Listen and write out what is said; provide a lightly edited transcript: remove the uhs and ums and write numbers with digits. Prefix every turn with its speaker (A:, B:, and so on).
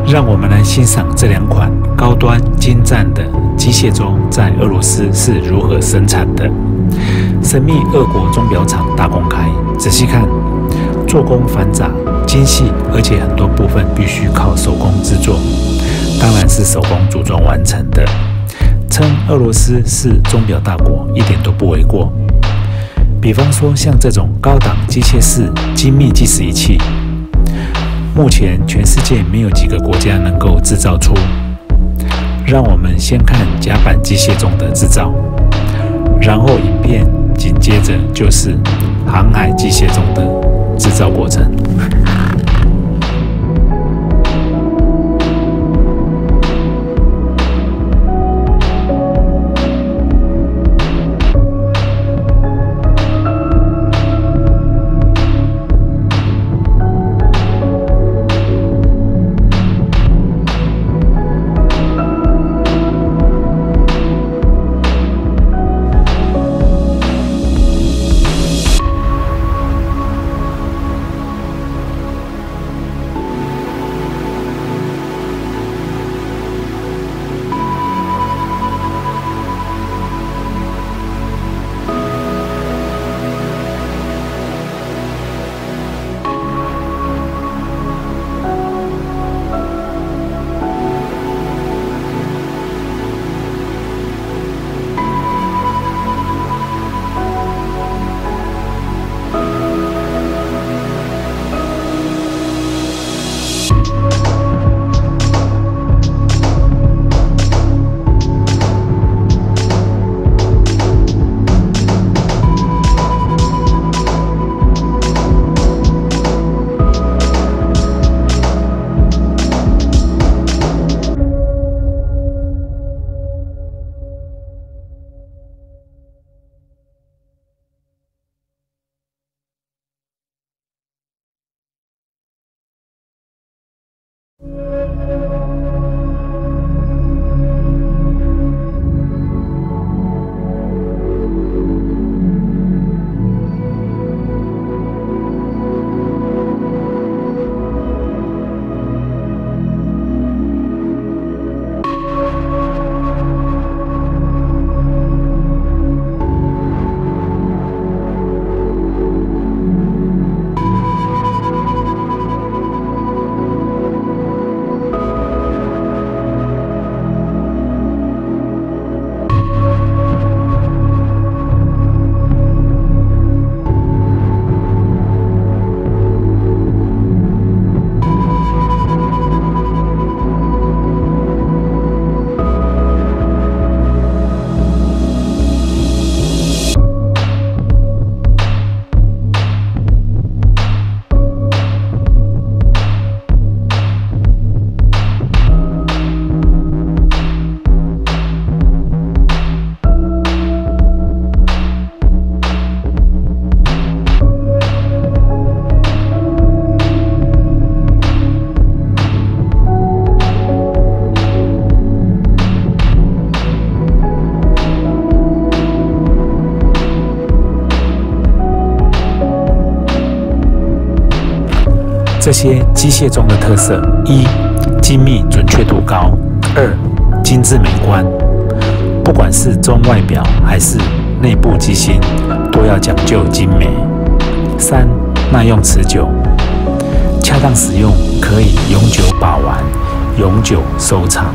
A: 让我们来欣赏这2款高端精湛的机械钟在俄罗斯是如何生产的。神秘俄国钟表厂大公开，仔细看，做工繁杂、精细，而且很多部分必须靠手工制作，当然是手工组装完成的。称俄罗斯是钟表大国，一点都不为过。比方说，像这种高档机械式精密计时仪器。目前全世界没有几个国家能够制造出。让我们先看甲板机械钟的制造，然后影片紧接着就是航海机械钟的制造过程。这些机械钟的特色：一、精密准确度高；二、精致美观。不管是钟外表还是内部机芯，都要讲究精美。三、耐用持久，恰当使用可以永久把玩、永久收藏。